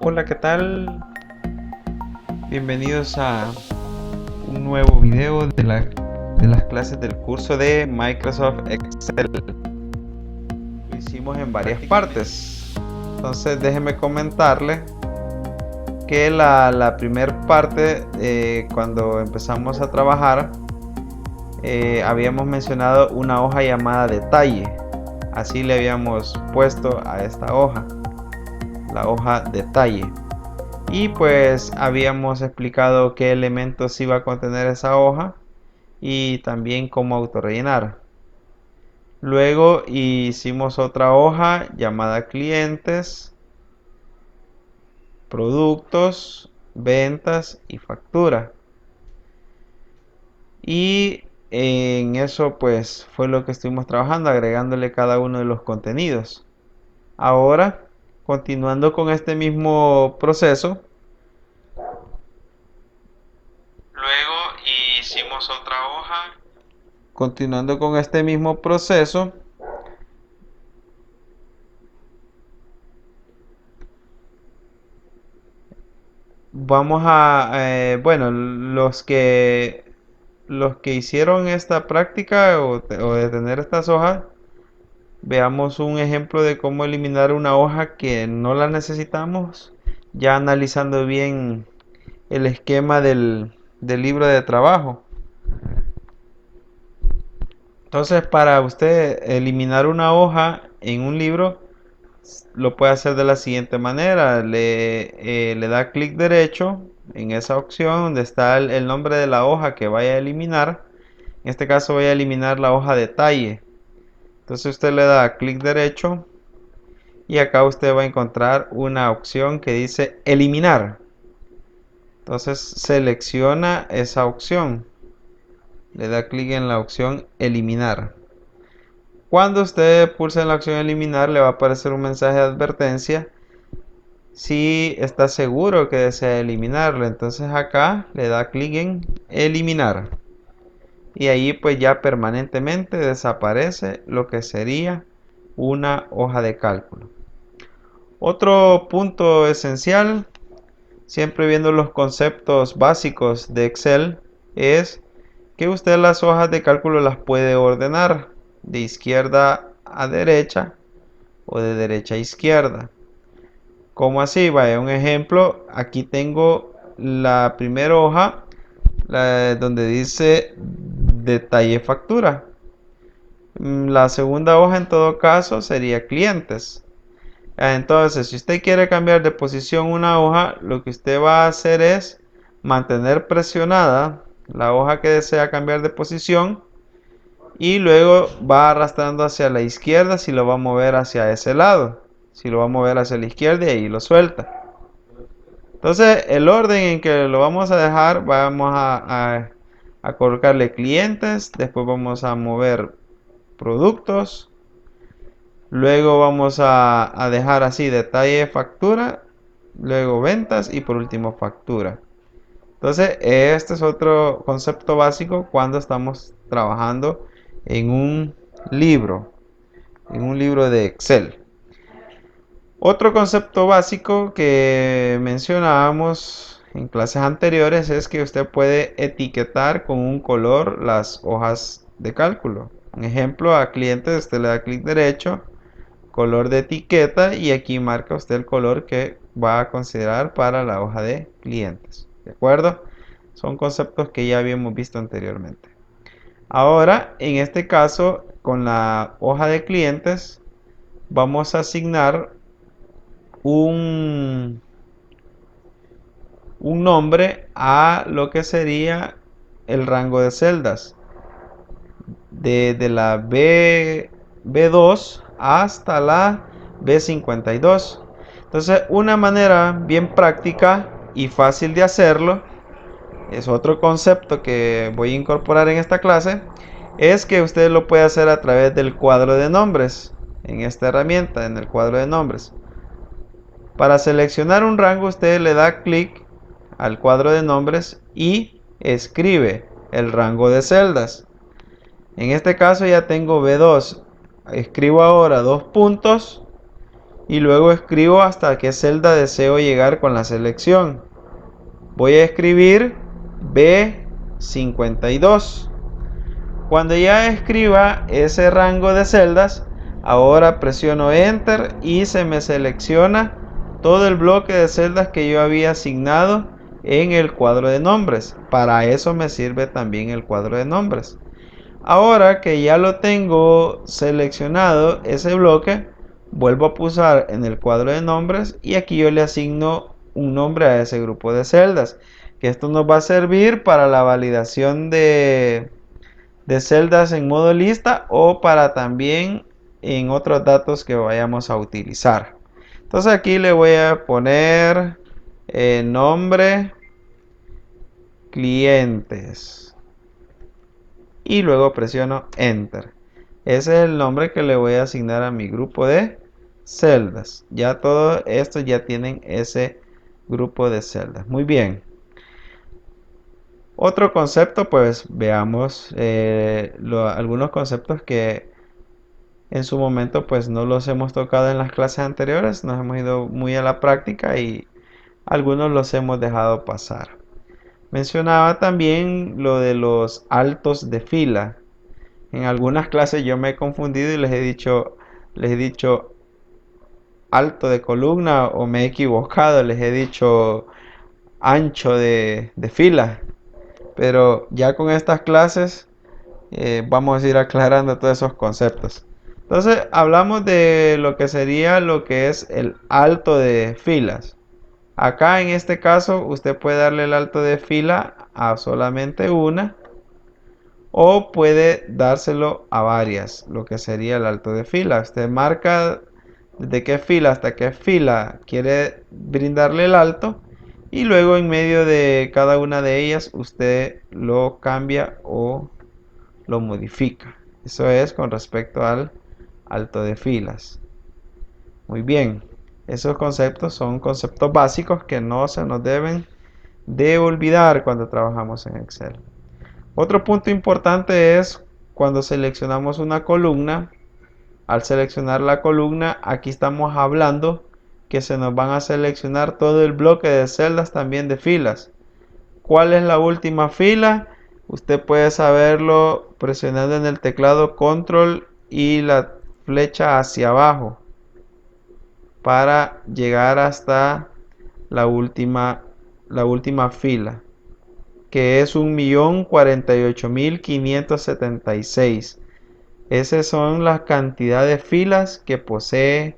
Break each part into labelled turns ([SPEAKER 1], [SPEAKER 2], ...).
[SPEAKER 1] Hola, ¿qué tal? Bienvenidos a un nuevo video de las clases del curso de Microsoft Excel. Lo hicimos en varias partes. Entonces déjenme comentarle que la primera parte, cuando empezamos a trabajar, habíamos mencionado una hoja llamada detalle. Así le habíamos puesto a esta hoja, la hoja detalle. Y pues habíamos explicado qué elementos iba a contener esa hoja y también cómo autorrellenar. Luego hicimos otra hoja llamada clientes, productos, ventas y factura. Y en eso pues fue lo que estuvimos trabajando, agregándole cada uno de los contenidos. Ahora, continuando con este mismo proceso, luego hicimos otra hoja. Continuando con este mismo proceso, vamos a, bueno, los que hicieron esta práctica o de tener estas hojas, veamos un ejemplo de cómo eliminar una hoja que no la necesitamos, ya analizando bien el esquema del libro de trabajo. Entonces, para usted eliminar una hoja en un libro, lo puede hacer de la siguiente manera. Le da clic derecho en esa opción donde está el nombre de la hoja que vaya a eliminar. En este caso voy a eliminar la hoja detalle. Entonces usted le da clic derecho y acá usted va a encontrar una opción que dice eliminar. Entonces selecciona esa opción. Le da clic en la opción eliminar. Cuando usted pulse en la opción eliminar, le va a aparecer un mensaje de advertencia si está seguro que desea eliminarlo. Entonces acá le da clic en eliminar y ahí pues ya permanentemente desaparece lo que sería una hoja de cálculo. Otro punto esencial, siempre viendo los conceptos básicos de Excel, es que usted las hojas de cálculo las puede ordenar de izquierda a derecha o de derecha a izquierda. ¿Cómo así? Vaya, un ejemplo. Aquí tengo la primera hoja, donde dice detalle factura. La segunda hoja en todo caso sería clientes. Entonces, si usted quiere cambiar de posición una hoja, lo que usted va a hacer es mantener presionada la hoja que desea cambiar de posición y luego va arrastrando hacia la izquierda si lo va a mover hacia ese lado. Si lo va a mover hacia la izquierda y ahí lo suelta. Entonces, el orden en que lo vamos a dejar, vamos a colocarle clientes, después vamos a mover productos, luego vamos a dejar así detalle factura, luego ventas y por último factura. Entonces, este es otro concepto básico cuando estamos trabajando en un libro, de Excel. Otro concepto básico que mencionábamos en clases anteriores es que usted puede etiquetar con un color las hojas de cálculo. Un ejemplo, a clientes usted le da clic derecho, color de etiqueta y aquí marca usted el color que va a considerar para la hoja de clientes. ¿De acuerdo? Son conceptos que ya habíamos visto anteriormente. Ahora, en este caso, con la hoja de clientes, vamos a asignar un, un nombre a lo que sería el rango de celdas de la B2 hasta la B52. Entonces, una manera bien práctica y fácil de hacerlo, es otro concepto que voy a incorporar en esta clase, es que usted lo puede hacer a través del cuadro de nombres. En esta herramienta, en el cuadro de nombres, para seleccionar un rango, usted le da clic al cuadro de nombres y escribe el rango de celdas. En este caso ya tengo B2. Escribo ahora dos puntos y luego escribo hasta qué celda deseo llegar con la selección. Voy a escribir B52. Cuando ya escriba ese rango de celdas, ahora presiono Enter y se me selecciona todo el bloque de celdas que yo había asignado en el cuadro de nombres. Para eso me sirve también el cuadro de nombres. Ahora que ya lo tengo seleccionado ese bloque, vuelvo a pulsar en el cuadro de nombres y aquí yo le asigno un nombre a ese grupo de celdas. Que esto nos va a servir para la validación de celdas en modo lista o para también en otros datos que vayamos a utilizar. Entonces aquí le voy a poner nombre clientes y luego presiono Enter. Ese es el nombre que le voy a asignar a mi grupo de celdas. Ya todo esto ya tienen ese grupo de celdas. Muy bien. Otro concepto, pues veamos algunos conceptos que en su momento pues no los hemos tocado en las clases anteriores, nos hemos ido muy a la práctica y algunos los hemos dejado pasar. Mencionaba también lo de los altos de fila. En algunas clases yo me he confundido y les he dicho alto de columna o me he equivocado, les he dicho ancho de fila. Pero ya con estas clases vamos a ir aclarando todos esos conceptos. Entonces hablamos de lo que sería lo que es el alto de filas. Acá en este caso usted puede darle el alto de fila a solamente una o puede dárselo a varias, lo que sería el alto de fila. Usted marca desde qué fila hasta qué fila quiere brindarle el alto y luego en medio de cada una de ellas usted lo cambia o lo modifica. Eso es con respecto al alto de filas. Muy bien, esos conceptos son conceptos básicos que no se nos deben de olvidar cuando trabajamos en Excel. Otro punto importante es cuando seleccionamos una columna. Al seleccionar la columna, aquí estamos hablando que se nos van a seleccionar todo el bloque de celdas también de filas. ¿Cuál es la última fila? Usted puede saberlo presionando en el teclado control y la flecha hacia abajo para llegar hasta la última fila, que es 1.048.576. Esas son las cantidades de filas que posee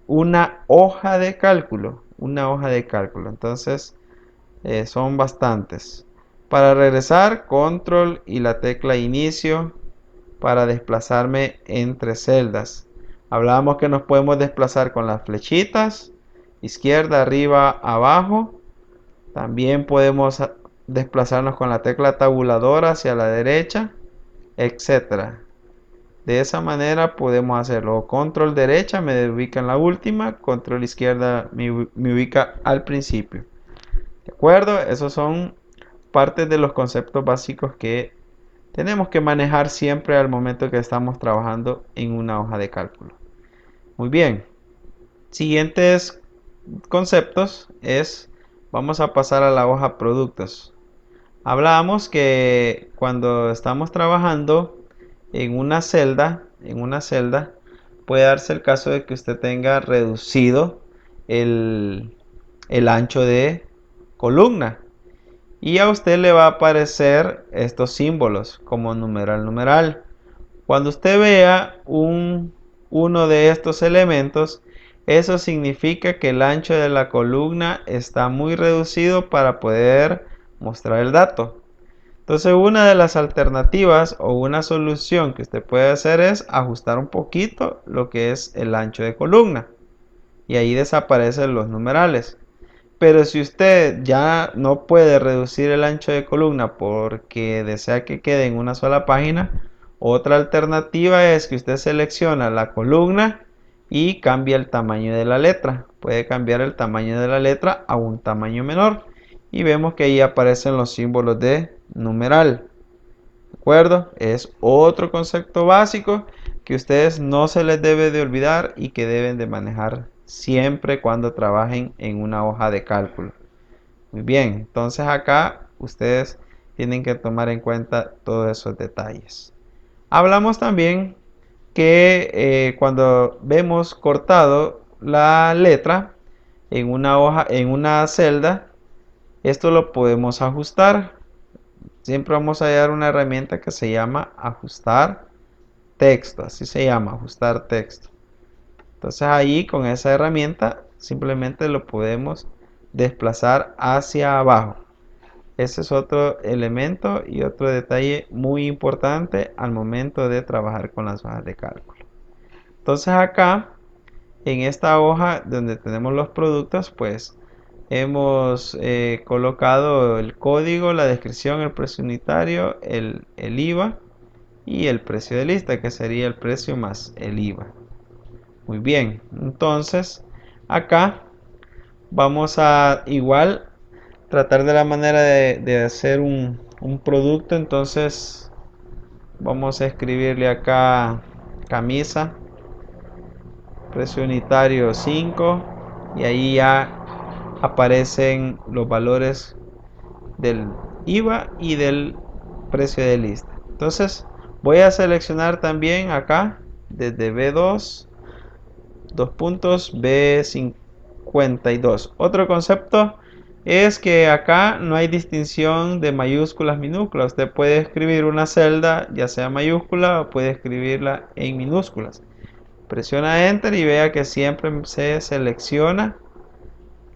[SPEAKER 1] una hoja de cálculo. Entonces son bastantes. Para regresar, control y la tecla inicio para desplazarme entre celdas. Hablábamos que nos podemos desplazar con las flechitas, izquierda, arriba, abajo. También podemos desplazarnos con la tecla tabuladora hacia la derecha, etcétera. De esa manera podemos hacerlo. Control derecha me ubica en la última, control izquierda me ubica al principio. ¿De acuerdo? Esos son partes de los conceptos básicos que tenemos que manejar siempre al momento que estamos trabajando en una hoja de cálculo. Muy bien. Siguientes conceptos vamos a pasar a la hoja productos. Hablábamos que cuando estamos trabajando en una celda, puede darse el caso de que usted tenga reducido el ancho de columna. Y a usted le va a aparecer estos símbolos como numeral. Cuando usted vea uno de estos elementos, eso significa que el ancho de la columna está muy reducido para poder mostrar el dato. Entonces una de las alternativas o una solución que usted puede hacer es ajustar un poquito lo que es el ancho de columna. Y ahí desaparecen los numerales. Pero si usted ya no puede reducir el ancho de columna porque desea que quede en una sola página, otra alternativa es que usted selecciona la columna y cambia el tamaño de la letra. Puede cambiar el tamaño de la letra a un tamaño menor y vemos que ahí aparecen los símbolos de numeral. ¿De acuerdo? Es otro concepto básico que ustedes no se les debe de olvidar y que deben de manejar siempre cuando trabajen en una hoja de cálculo. Muy bien, entonces acá ustedes tienen que tomar en cuenta todos esos detalles. Hablamos también que cuando vemos cortado la letra en una hoja, en una celda, esto lo podemos ajustar. Siempre vamos a hallar una herramienta que se llama ajustar texto, así se llama, ajustar texto. Entonces ahí con esa herramienta simplemente lo podemos desplazar hacia abajo. Ese es otro elemento y otro detalle muy importante al momento de trabajar con las hojas de cálculo. Entonces acá en esta hoja donde tenemos los productos, pues hemos colocado el código, la descripción, el precio unitario, el IVA y el precio de lista, que sería el precio más el IVA. Muy bien, entonces acá vamos a igual tratar de la manera de hacer un producto. Entonces vamos a escribirle acá camisa, precio unitario 5, y ahí ya aparecen los valores del IVA y del precio de lista. Entonces voy a seleccionar también acá desde B2 dos puntos B52. Otro concepto es que acá no hay distinción de mayúsculas, minúsculas. Usted puede escribir una celda ya sea mayúscula o puede escribirla en minúsculas. Presiona Enter y vea que siempre se selecciona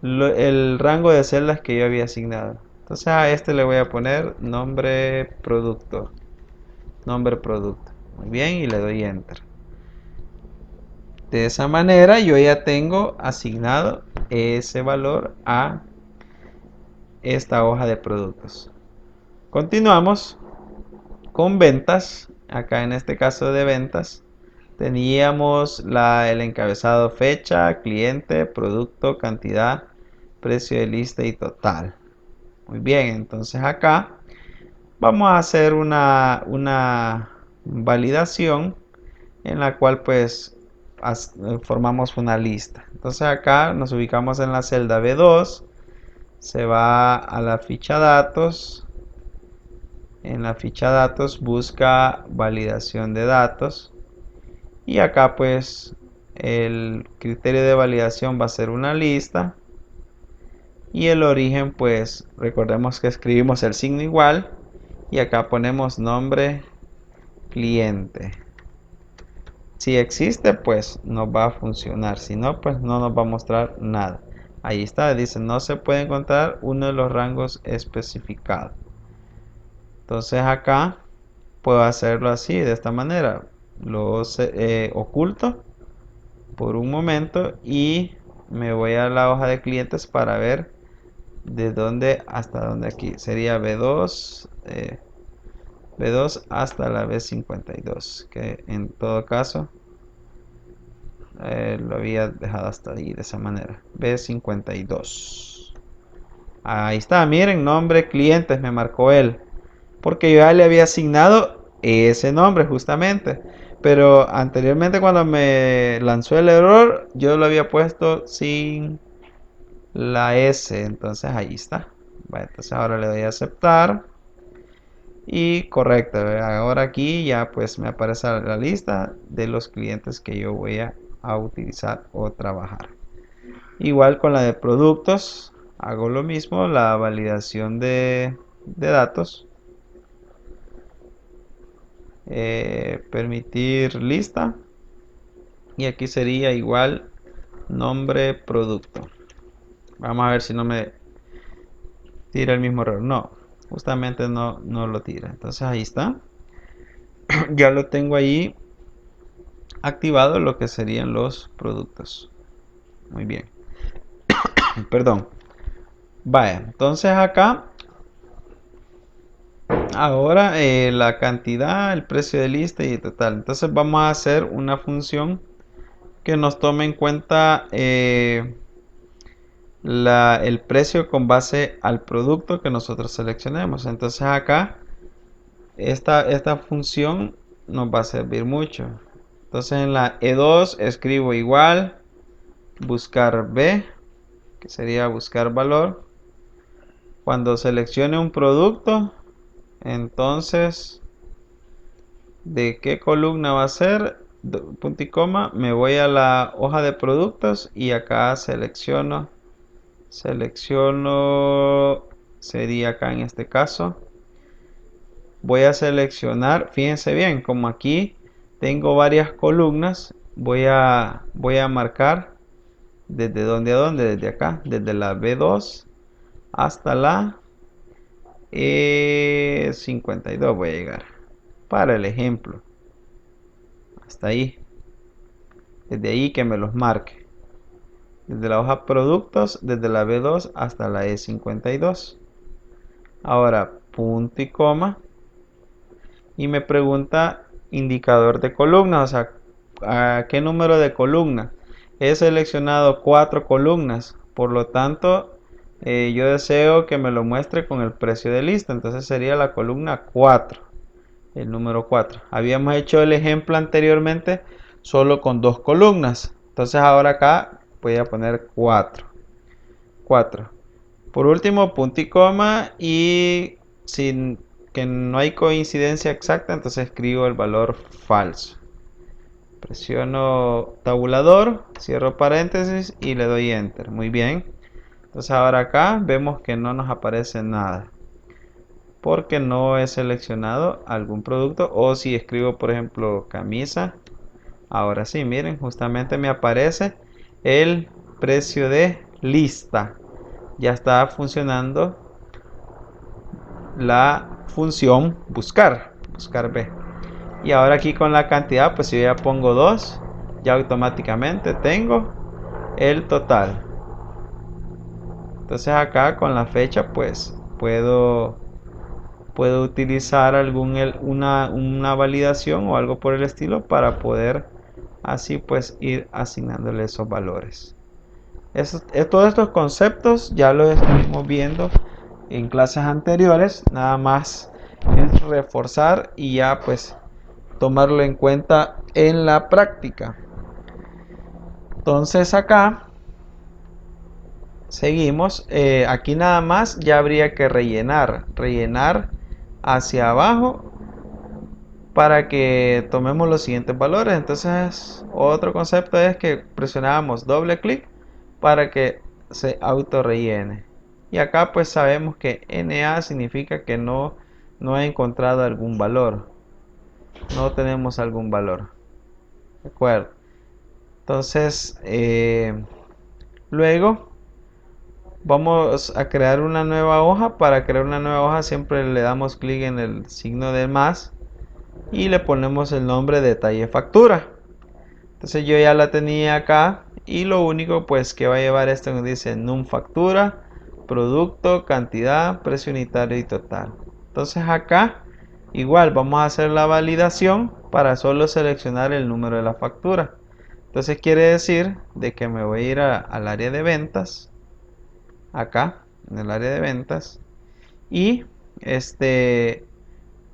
[SPEAKER 1] el rango de celdas que yo había asignado. Entonces a este le voy a poner nombre producto. Nombre producto. Muy bien, y le doy Enter. De esa manera yo ya tengo asignado ese valor a esta hoja de productos. Continuamos con ventas. Acá en este caso de ventas teníamos el encabezado fecha, cliente, producto, cantidad, precio de lista y total. Muy bien, entonces acá vamos a hacer una validación en la cual pues formamos una lista. Entonces acá nos ubicamos en la celda B2, se va a la ficha datos, en la ficha datos busca validación de datos y acá pues el criterio de validación va a ser una lista y el origen pues recordemos que escribimos el signo igual y acá ponemos nombre cliente. Si existe, pues nos va a funcionar. Si no, pues no nos va a mostrar nada. Ahí está, dice no se puede encontrar uno de los rangos especificados. Entonces acá puedo hacerlo así, de esta manera. Lo oculto por un momento y me voy a la hoja de clientes para ver de dónde hasta dónde aquí. Sería B2, B2 hasta la B52, que en todo caso lo había dejado hasta ahí de esa manera. B52. Ahí está, miren, nombre clientes me marcó él, porque yo ya le había asignado ese nombre justamente, pero anteriormente cuando me lanzó el error yo lo había puesto sin la S. Entonces ahí está. Bueno, entonces ahora le doy a aceptar y correcto. Ahora aquí ya pues me aparece la lista de los clientes que yo voy a utilizar o trabajar. Igual con la de productos hago lo mismo, la validación de datos, permitir lista y aquí sería igual nombre producto. Vamos a ver si no me tira el mismo error. No, justamente no lo tira. Entonces ahí está. Ya lo tengo ahí activado lo que serían los productos. Muy bien. Perdón. Vaya, entonces acá ahora la cantidad, el precio de lista y total. Entonces vamos a hacer una función que nos tome en cuenta el precio con base al producto que nosotros seleccionemos. Entonces acá esta función nos va a servir mucho. Entonces en la E2 escribo igual, buscar B, que sería buscar valor. Cuando seleccione un producto, entonces, ¿de qué columna va a ser? Punto y coma, me voy a la hoja de productos y acá selecciono, sería acá en este caso. Voy a seleccionar, fíjense bien, como aquí tengo varias columnas, voy a marcar desde dónde a dónde, desde acá, desde la B2 hasta la 52 voy a llegar, para el ejemplo, hasta ahí, desde ahí que me los marque, desde la hoja productos, desde la B2 hasta la E52. Ahora, punto y coma, y me pregunta indicador de columna, o sea, ¿a qué número de columna? He seleccionado 4 columnas, por lo tanto, yo deseo que me lo muestre con el precio de lista, entonces sería la columna 4, el número 4. Habíamos hecho el ejemplo anteriormente solo con 2 columnas, entonces ahora acá voy a poner 4. Por último, punto y coma, y sin que no hay coincidencia exacta, entonces escribo el valor falso. Presiono tabulador, cierro paréntesis y le doy enter. Muy bien. Entonces ahora acá vemos que no nos aparece nada, porque no he seleccionado algún producto. O si escribo, por ejemplo, camisa, ahora sí, miren, justamente me aparece el precio de lista. Ya está funcionando la función buscar B. Y ahora aquí con la cantidad, pues si yo ya pongo 2, ya automáticamente tengo el total. Entonces acá con la fecha, pues puedo utilizar una validación o algo por el estilo para poder así pues ir asignándole esos valores. Todos estos conceptos ya los estuvimos viendo en clases anteriores, nada más es reforzar y ya pues tomarlo en cuenta en la práctica. Entonces acá seguimos, aquí nada más ya habría que rellenar hacia abajo para que tomemos los siguientes valores. Entonces otro concepto es que presionamos doble clic para que se auto rellene. Y acá pues sabemos que NA significa que no he encontrado algún valor. No tenemos algún valor. ¿De acuerdo? Entonces, luego vamos a crear una nueva hoja. Para crear una nueva hoja siempre le damos clic en el signo de más y le ponemos el nombre de detalle factura. Entonces yo ya la tenía acá y lo único pues que va a llevar esto que dice num factura, producto, cantidad, precio unitario y total. Entonces acá igual vamos a hacer la validación para solo seleccionar el número de la factura. Entonces quiere decir de que me voy a ir al área de ventas, acá en el área de ventas, y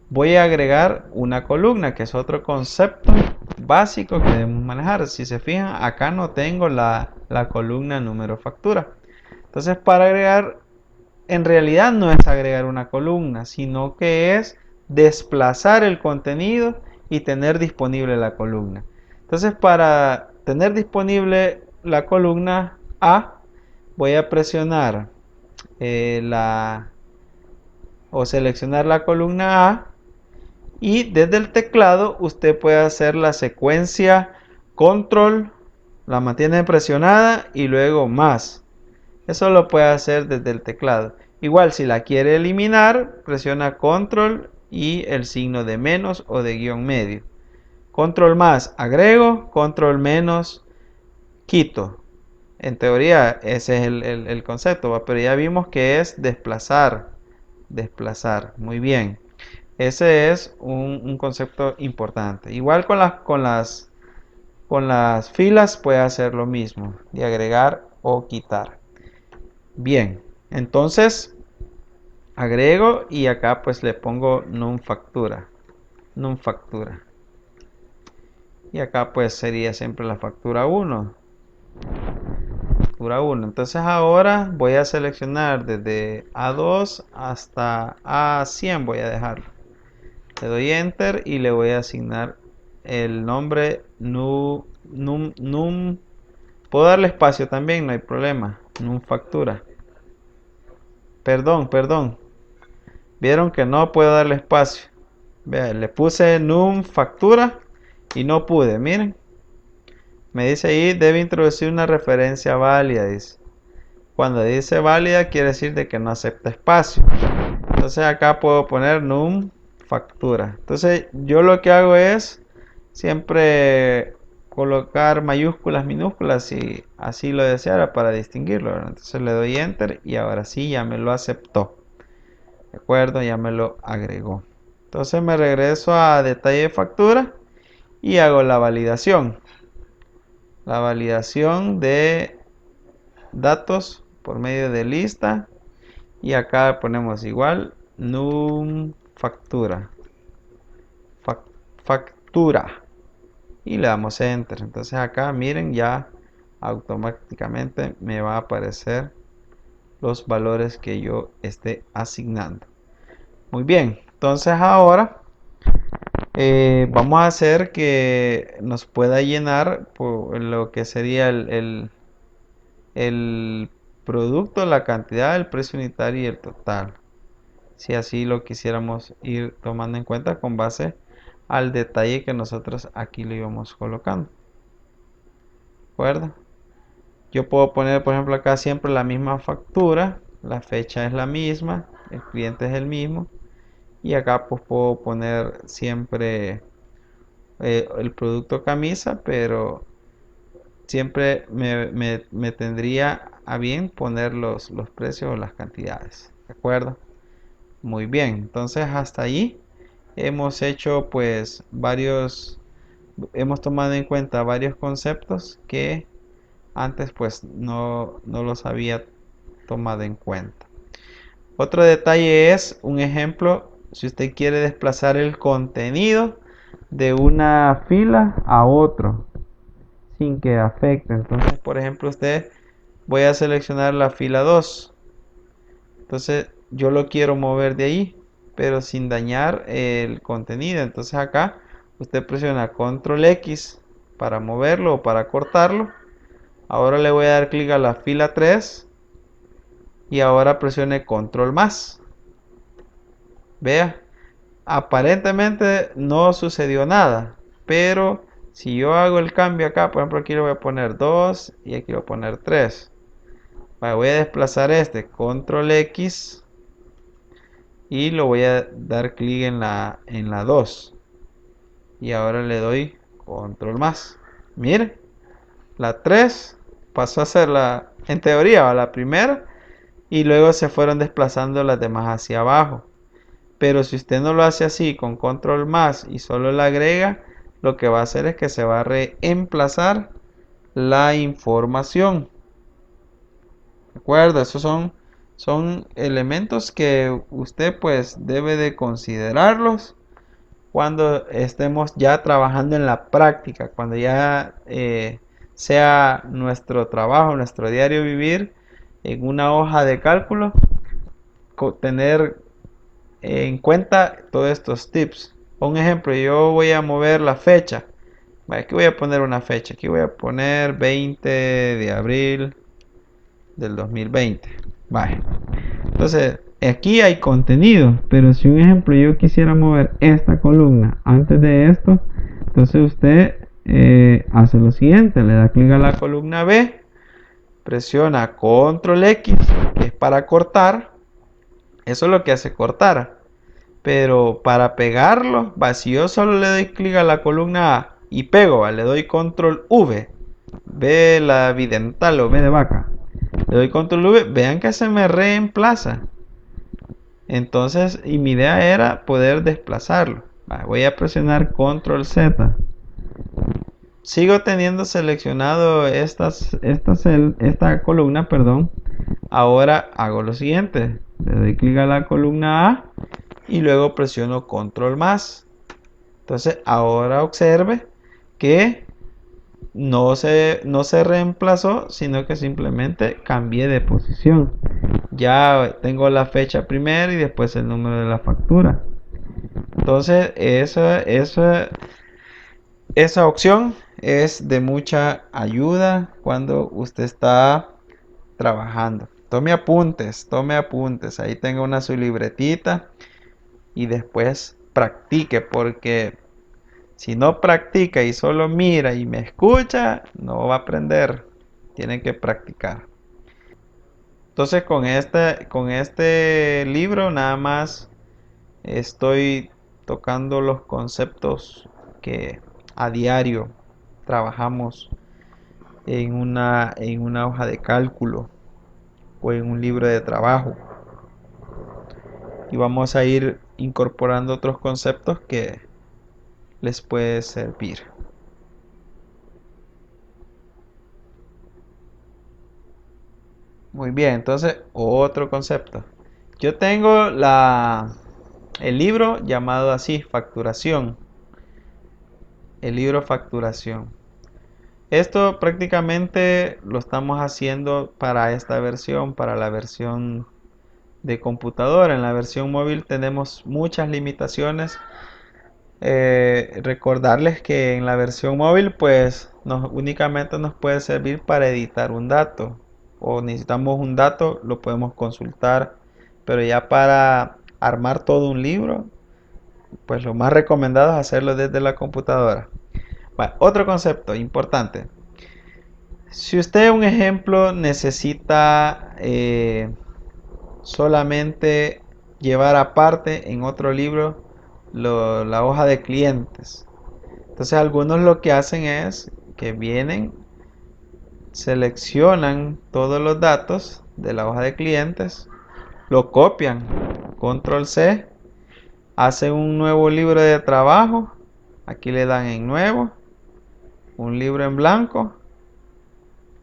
[SPEAKER 1] voy a agregar una columna, que es otro concepto básico que debemos manejar. Si se fijan, acá no tengo la columna número factura. Entonces para agregar, en realidad no es agregar una columna, sino que es desplazar el contenido y tener disponible la columna. Entonces para tener disponible la columna A, voy a presionar o seleccionar la columna A, y desde el teclado usted puede hacer la secuencia control, la mantiene presionada y luego más. Eso lo puede hacer desde el teclado. Igual si la quiere eliminar, presiona control y el signo de menos o de guión medio. Control más agrego, control menos quito. En teoría ese es el concepto, ¿va? Pero ya vimos que es desplazar. Muy bien. Ese es un concepto importante. Igual con las filas puede hacer lo mismo, de agregar o quitar. Bien, entonces agrego y acá pues le pongo num factura. Y acá pues sería siempre la factura 1. Factura 1. Entonces ahora voy a seleccionar desde A2 hasta A100. Voy a dejarlo. Le doy Enter y le voy a asignar el nombre num. Puedo darle espacio también, no hay problema. Num factura. Perdón. Vieron que no puedo darle espacio. Vean, le puse num factura y no pude. Miren. Me dice ahí, debe introducir una referencia válida. Dice. Cuando dice válida, quiere decir de que no acepta espacio. Entonces acá puedo poner num factura. Entonces yo lo que hago es siempre colocar mayúsculas, minúsculas, si así lo deseara, para distinguirlo, ¿verdad? Entonces le doy enter y ahora sí ya me lo aceptó. De acuerdo, ya me lo agregó. Entonces me regreso a detalle de factura y hago la validación. La validación de datos por medio de lista. Y acá ponemos igual num factura. Factura. Y le damos enter. Entonces acá miren, ya automáticamente me va a aparecer los valores que yo esté asignando. Muy bien, entonces ahora vamos a hacer que nos pueda llenar por lo que sería el producto, la cantidad, el precio unitario y el total. Si así lo quisiéramos ir tomando en cuenta con base al detalle que nosotros aquí le íbamos colocando. ¿De acuerdo? Yo puedo poner, por ejemplo, acá siempre la misma factura, la fecha es la misma, el cliente es el mismo, y acá pues puedo poner siempre el producto camisa, pero siempre me tendría a bien poner los precios o las cantidades. ¿De acuerdo? Muy bien, entonces hasta allí hemos hecho pues hemos tomado en cuenta varios conceptos que antes pues no los había tomado en cuenta. Otro detalle es un ejemplo, si usted quiere desplazar el contenido de una fila a otro sin que afecte. Entonces, por ejemplo, voy a seleccionar la fila 2. Entonces, yo lo quiero mover de ahí, pero sin dañar el contenido. Entonces, acá usted presiona control X para moverlo o para cortarlo. Ahora le voy a dar clic a la fila 3 y ahora presione control más. Vea, aparentemente no sucedió nada, pero si yo hago el cambio acá, por ejemplo, aquí le voy a poner 2 y aquí le voy a poner 3. Voy a desplazar control X y lo voy a dar clic en la 2 y ahora le doy control más. Mire, la 3 pasó a ser en teoría la primera y luego se fueron desplazando las demás hacia abajo. Pero si usted no lo hace así con control más y solo le agrega, lo que va a hacer es que se va a reemplazar la información. ¿De acuerdo? Esos son elementos que usted pues debe de considerarlos cuando estemos ya trabajando en la práctica, cuando ya sea nuestro trabajo, nuestro diario vivir en una hoja de cálculo, tener en cuenta todos estos tips. Un ejemplo, yo voy a mover la fecha. Aquí voy a poner una fecha. Aquí voy a poner 20 de abril del 2020. Vale. Entonces, aquí hay contenido. Pero si un ejemplo yo quisiera mover esta columna antes de esto, entonces usted hace lo siguiente. Le da clic a la columna B. Presiona control X, que es para cortar. Eso es lo que hace cortar. Pero para pegarlo, si yo solo le doy clic a la columna A y pego, le doy control V, ve la bidental o V de vaca, le doy control V, vean que se me reemplaza. Entonces, y mi idea era poder desplazarlo. Voy a presionar control Z. Sigo teniendo seleccionado esta columna, perdón. Ahora hago lo siguiente, le doy clic a la columna A y luego presiono control más. Entonces ahora observe que no se reemplazó, sino que simplemente cambié de posición. Ya tengo la fecha primero y después el número de la factura. Entonces, esa opción es de mucha ayuda cuando usted está trabajando. Tome apuntes. Ahí tenga su libretita y después practique, porque si no practica y solo mira y me escucha, no va a aprender. Tiene que practicar. Entonces con este libro nada más estoy tocando los conceptos que a diario trabajamos en una hoja de cálculo o en un libro de trabajo. Y vamos a ir incorporando otros conceptos que les puede servir. Muy bien, entonces otro concepto. Yo tengo el libro llamado así, facturación. El libro facturación. Esto prácticamente lo estamos haciendo para esta versión, para la versión de computadora. En la versión móvil tenemos muchas limitaciones. Recordarles que en la versión móvil pues únicamente nos puede servir para editar un dato, o necesitamos un dato, lo podemos consultar, pero ya para armar todo un libro pues lo más recomendado es hacerlo desde la computadora. Bueno, otro concepto importante: si usted, un ejemplo, necesita solamente llevar aparte en otro libro la hoja de clientes. Entonces algunos lo que hacen es que vienen, seleccionan todos los datos de la hoja de clientes, lo copian, control C, hacen un nuevo libro de trabajo, aquí le dan en nuevo, un libro en blanco,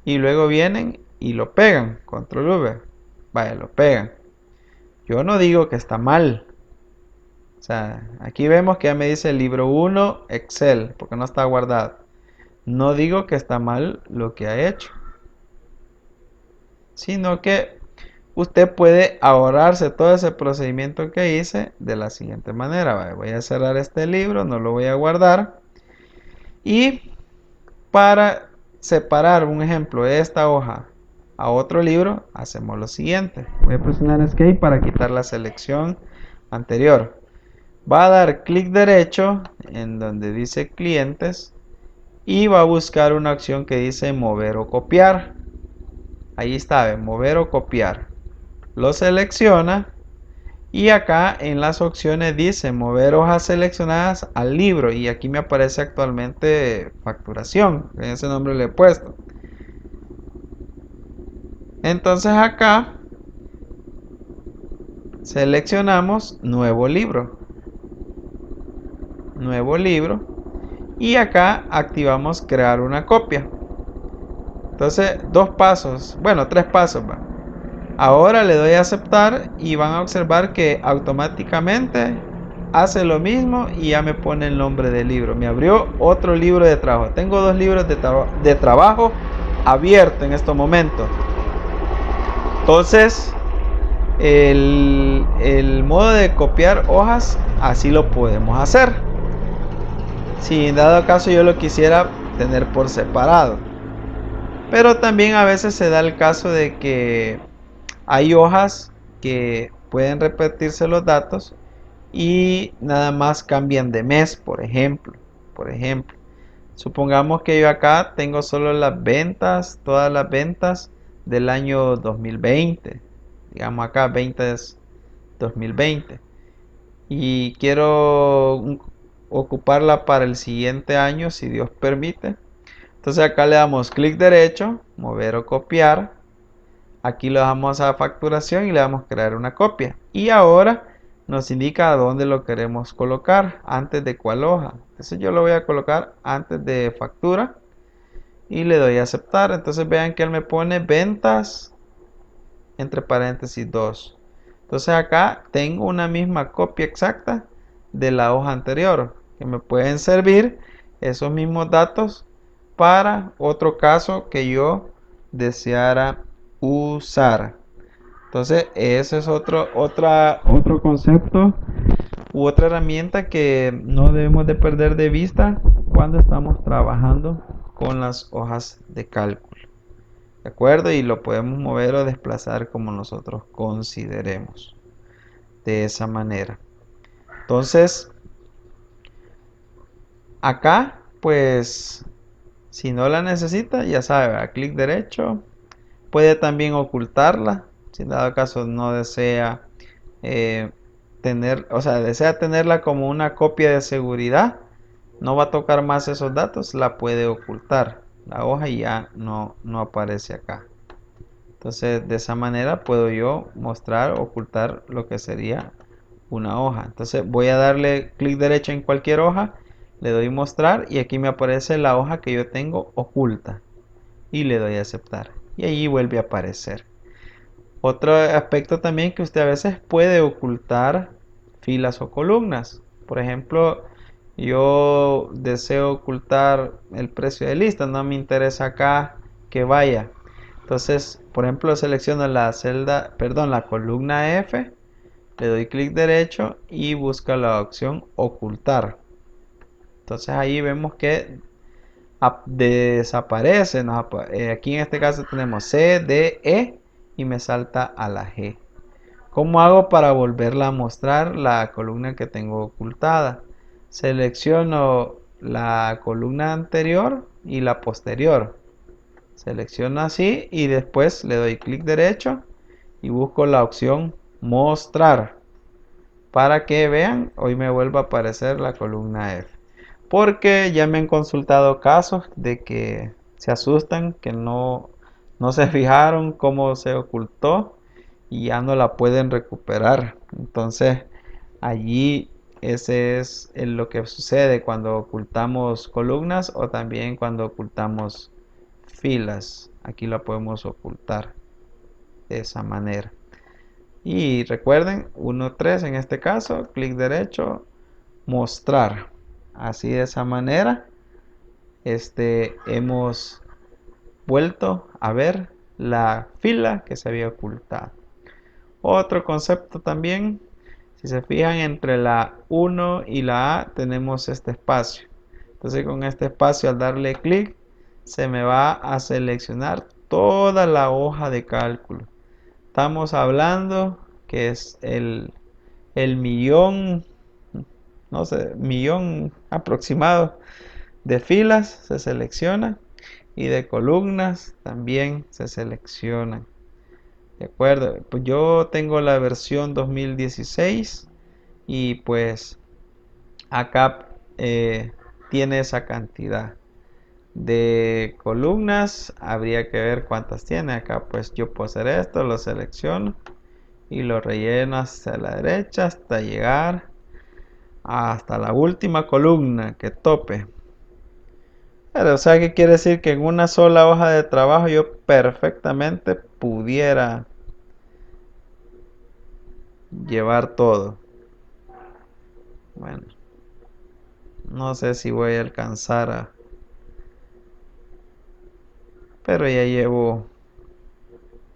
[SPEAKER 1] y luego vienen y lo pegan, control V, vaya, lo pegan. Yo no digo que está mal. O sea, aquí vemos que ya me dice libro 1 Excel, porque no está guardado. No digo que está mal lo que ha hecho, sino que usted puede ahorrarse todo ese procedimiento que hice de la siguiente manera. Voy a cerrar este libro, no lo voy a guardar. Y para separar, un ejemplo, de esta hoja a otro libro, hacemos lo siguiente. Voy a presionar Escape para quitar la selección anterior. Va a dar clic derecho en donde dice clientes y va a buscar una opción que dice mover o copiar. Ahí está, mover o copiar. Lo selecciona y acá en las opciones dice mover hojas seleccionadas al libro, y aquí me aparece actualmente facturación, ese nombre le he puesto. Entonces acá seleccionamos nuevo libro, y acá activamos crear una copia. Entonces tres pasos va. Ahora le doy a aceptar y van a observar que automáticamente hace lo mismo y ya me pone el nombre del libro. Me abrió otro libro de trabajo. Tengo dos libros de trabajo abiertos en estos momentos. Entonces, el modo de copiar hojas, así lo podemos hacer. Si en dado caso yo lo quisiera tener por separado. Pero también a veces se da el caso de que hay hojas que pueden repetirse los datos y nada más cambian de mes, por ejemplo. Supongamos que yo acá tengo solo las ventas, todas las ventas del año 2020. Digamos acá ventas 2020. Y quiero ocuparla para el siguiente año, si Dios permite. Entonces acá le damos clic derecho, mover o copiar. Aquí le damos a facturación y le damos a crear una copia. Y ahora nos indica a dónde lo queremos colocar, antes de cuál hoja. Entonces yo lo voy a colocar antes de factura y le doy a aceptar. Entonces vean que él me pone ventas entre paréntesis 2. Entonces acá tengo una misma copia exacta de la hoja anterior que me pueden servir esos mismos datos para otro caso que yo deseara usar. Entonces, ese es otro concepto u otra herramienta que no debemos de perder de vista cuando estamos trabajando con las hojas de cálculo. ¿De acuerdo? Y lo podemos mover o desplazar como nosotros consideremos. De esa manera. Entonces, acá, pues, si no la necesita, ya sabe, a clic derecho. Puede también ocultarla, si en dado caso no desea o sea, desea tenerla como una copia de seguridad. No va a tocar más esos datos, la puede ocultar. La hoja ya no aparece acá. Entonces, de esa manera puedo yo mostrar, ocultar lo que sería una hoja. Entonces voy a darle clic derecho en cualquier hoja, le doy mostrar y aquí me aparece la hoja que yo tengo oculta y le doy a aceptar y allí vuelve a aparecer. Otro aspecto también que usted a veces puede ocultar filas o columnas. Por ejemplo, yo deseo ocultar el precio de lista, no me interesa acá que vaya. Entonces, por ejemplo, selecciono la celda, perdón, la columna F, le doy clic derecho y busco la opción ocultar. Entonces ahí vemos que desaparece. Aquí en este caso tenemos C, D, E y me salta a la G. ¿Cómo hago para volverla a mostrar la columna que tengo ocultada? Selecciono la columna anterior y la posterior. Selecciono así y después le doy clic derecho y busco la opción mostrar. Para que vean, hoy me vuelve a aparecer la columna F. Porque ya me han consultado casos de que se asustan, que no se fijaron cómo se ocultó y ya no la pueden recuperar. Entonces, allí ese es lo que sucede cuando ocultamos columnas o también cuando ocultamos filas. Aquí la podemos ocultar de esa manera. Y recuerden, 1.3 en este caso, clic derecho, mostrar. Así de esa manera, hemos vuelto a ver la fila que se había ocultado. Otro concepto también, si se fijan entre la 1 y la A tenemos este espacio. Entonces con este espacio al darle clic se me va a seleccionar toda la hoja de cálculo. Estamos hablando que es el millón, no sé, millón aproximado de filas se selecciona y de columnas también se seleccionan. De acuerdo, pues yo tengo la versión 2016 y pues acá tiene esa cantidad de columnas. Habría que ver cuántas tiene. Acá pues yo puedo hacer esto, lo selecciono y lo relleno hacia la derecha hasta llegar hasta la última columna que tope. Pero, o sea, ¿qué quiere decir? Que en una sola hoja de trabajo yo perfectamente pudiera llevar todo. Bueno, no sé si voy a alcanzar a... Pero ya llevo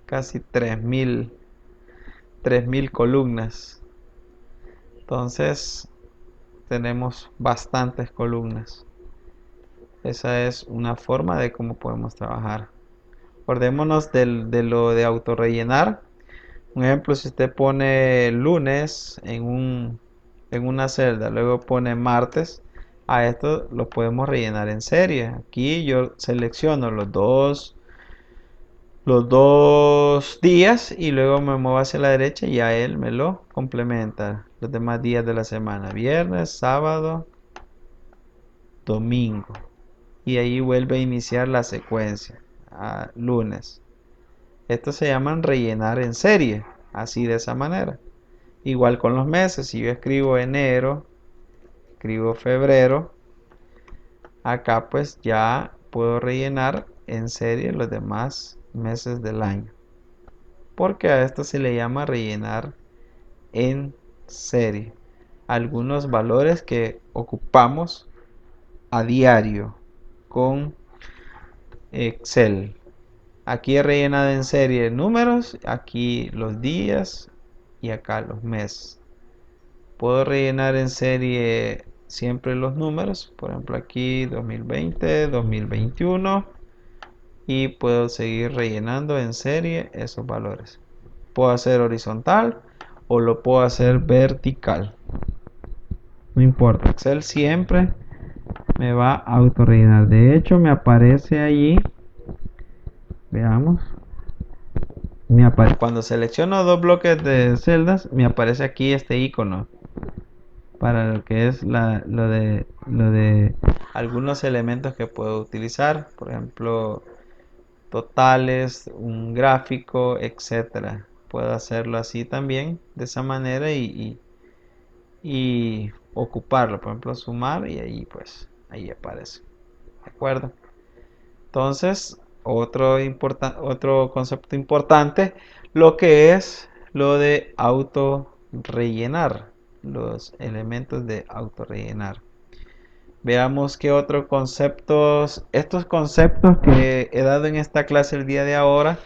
[SPEAKER 1] casi 3000 columnas. Entonces, tenemos bastantes columnas. Esa es una forma de cómo podemos trabajar. Acordémonos de lo de autorrellenar. Un ejemplo, si usted pone lunes en una celda, luego pone martes, a esto lo podemos rellenar en serie. Aquí yo selecciono los dos días y luego me muevo hacia la derecha y a él me lo complementa. Los demás días de la semana, viernes, sábado, domingo. Y ahí vuelve a iniciar la secuencia, lunes. Estos se llaman rellenar en serie, así de esa manera. Igual con los meses, si yo escribo enero, escribo febrero, acá pues ya puedo rellenar en serie los demás meses del año. Porque a esto se le llama rellenar en serie. Algunos valores que ocupamos a diario con Excel. Aquí he rellenado en serie números, aquí los días y acá los meses. Puedo rellenar en serie siempre los números, por ejemplo aquí 2020, 2021 y puedo seguir rellenando en serie esos valores. Puedo hacer horizontal o lo puedo hacer vertical. No importa, Excel siempre me va a auto rellenar. De hecho me aparece allí, veamos, cuando selecciono dos bloques de celdas me aparece aquí este icono para lo que es lo de algunos elementos que puedo utilizar, por ejemplo totales, un gráfico, etcétera. Puedo hacerlo así también de esa manera y ocuparlo, por ejemplo sumar y ahí pues ahí aparece, de acuerdo. Entonces otro concepto importante, lo que es lo de auto rellenar, los elementos de auto rellenar. Veamos qué otros conceptos, estos conceptos que he dado en esta clase el día de ahora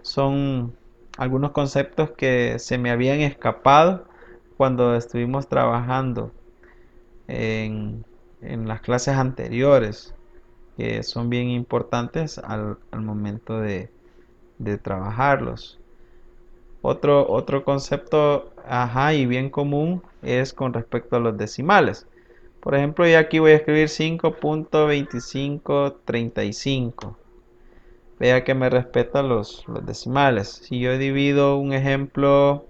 [SPEAKER 1] son algunos conceptos que se me habían escapado cuando estuvimos trabajando en las clases anteriores, que son bien importantes al momento de trabajarlos. Otro concepto, y bien común es con respecto a los decimales. Por ejemplo, yo aquí voy a escribir 5.2535. Vea que me respeta los decimales. Si yo divido un ejemplo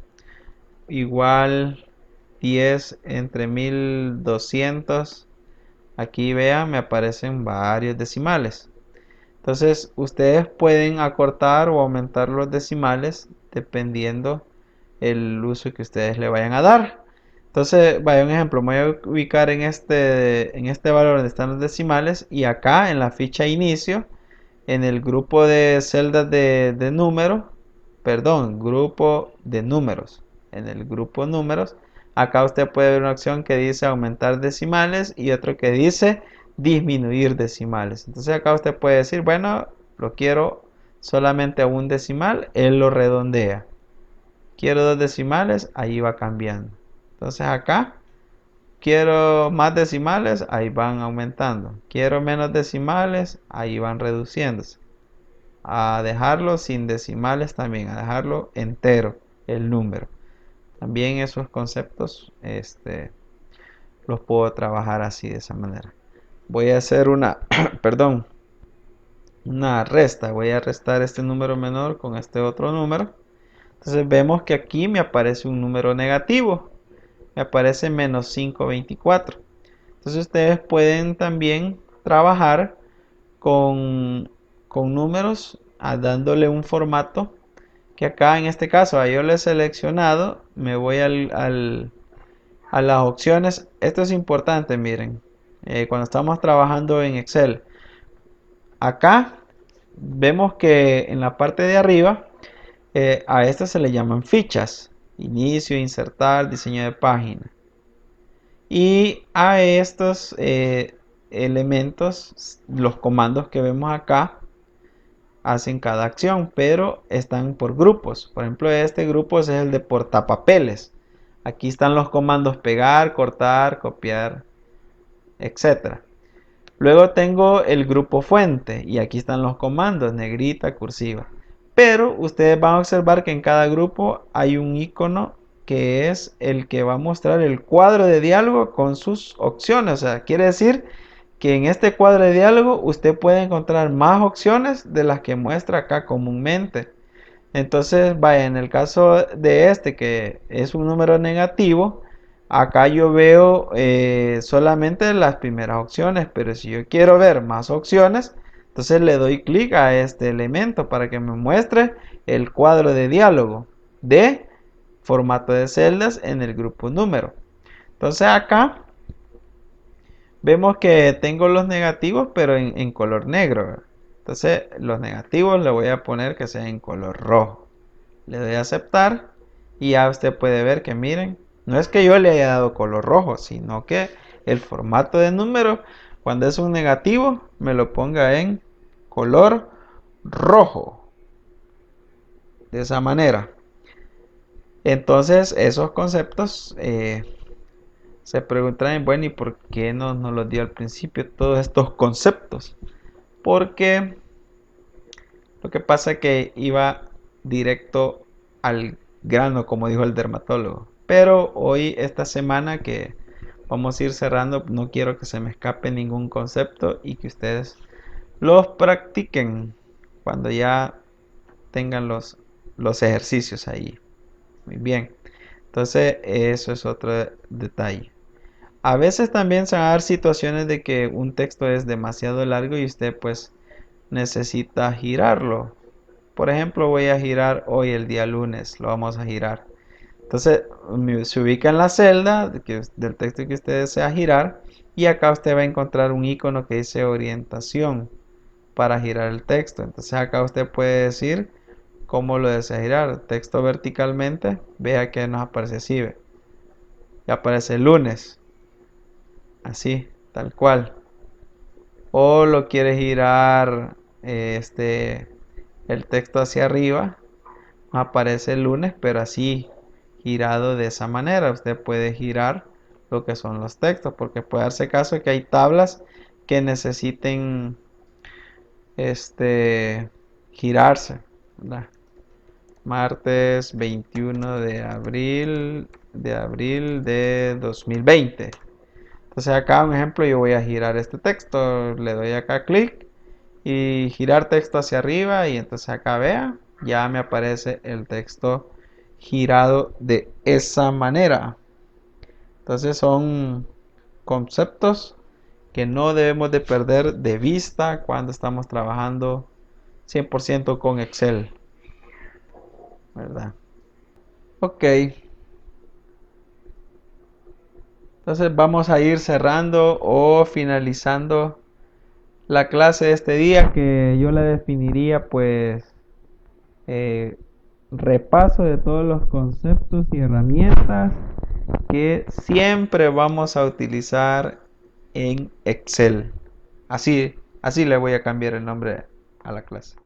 [SPEAKER 1] igual 10 entre 1200, aquí vea me aparecen varios decimales. Entonces ustedes pueden acortar o aumentar los decimales dependiendo el uso que ustedes le vayan a dar. Entonces, vaya un ejemplo, me voy a ubicar en este valor donde están los decimales y acá en la ficha inicio, en el grupo de celdas de número, perdón, grupo de números. En el grupo números, acá usted puede ver una opción que dice aumentar decimales y otro que dice disminuir decimales. Entonces acá usted puede decir, bueno, lo quiero solamente a un decimal, él lo redondea. Quiero dos decimales, ahí va cambiando. Entonces acá quiero más decimales, ahí van aumentando. Quiero menos decimales, ahí van reduciéndose. A dejarlo sin decimales también, a dejarlo entero el número. También esos conceptos los puedo trabajar así de esa manera. Voy a hacer una, perdón, una resta. Voy a restar este número menor con este otro número. Entonces vemos que aquí me aparece un número negativo. Me aparece menos 524. Entonces ustedes pueden también trabajar con números dándole un formato que acá en este caso yo le he seleccionado. Me voy a las opciones. Esto es importante, miren, cuando estamos trabajando en Excel. Acá vemos que en la parte de arriba a estas se le llaman fichas. Inicio, insertar, diseño de página. Y a estos elementos, los comandos que vemos acá, hacen cada acción, pero están por grupos. Por ejemplo, este grupo es el de portapapeles. Aquí están los comandos pegar, cortar, copiar, etcétera. Luego tengo el grupo fuente y aquí están los comandos, negrita, cursiva. Pero ustedes van a observar que en cada grupo hay un icono que es el que va a mostrar el cuadro de diálogo con sus opciones. O sea, quiere decir que en este cuadro de diálogo usted puede encontrar más opciones de las que muestra acá comúnmente. Entonces, vaya, en el caso de este que es un número negativo, acá yo veo solamente las primeras opciones, pero si yo quiero ver más opciones, entonces le doy clic a este elemento para que me muestre el cuadro de diálogo de formato de celdas en el grupo número. Entonces acá vemos que tengo los negativos, pero en color negro. Entonces los negativos le voy a poner que sean en color rojo. Le doy a aceptar y ya usted puede ver que miren, no es que yo le haya dado color rojo, sino que el formato de número Cuando es un negativo, me lo ponga en color rojo. De esa manera. Entonces, esos conceptos se preguntan, bueno, ¿y por qué no nos los dio al principio todos estos conceptos? Porque lo que pasa es que iba directo al grano, como dijo el dermatólogo. Pero hoy, esta semana que vamos a ir cerrando, no quiero que se me escape ningún concepto y que ustedes los practiquen cuando ya tengan los ejercicios ahí. Muy bien. Entonces, eso es otro detalle. A veces también se van a dar situaciones de que un texto es demasiado largo y usted pues necesita girarlo. Por ejemplo, voy a girar hoy el día lunes, lo vamos a girar. Entonces, se ubica en la celda del texto que usted desea girar y acá usted va a encontrar un icono que dice orientación para girar el texto. Entonces acá usted puede decir cómo lo desea girar. Texto verticalmente, vea que nos aparece así. Ya aparece lunes, así, tal cual. O lo quiere girar el texto hacia arriba, aparece el lunes, pero así girado de esa manera. Usted puede girar lo que son los textos, porque puede darse caso que hay tablas que necesiten girarse, ¿verdad? Martes 21 de abril de 2020. Entonces acá un ejemplo, yo voy a girar este texto, le doy acá clic y girar texto hacia arriba y entonces acá vea, ya me aparece el texto girado de esa manera. Entonces son conceptos que no debemos de perder de vista cuando estamos trabajando 100% con Excel, ¿verdad? Ok, entonces vamos a ir cerrando o finalizando la clase de este día, que yo la definiría pues eh, repaso de todos los conceptos y herramientas que siempre vamos a utilizar en Excel. Así le voy a cambiar el nombre a la clase.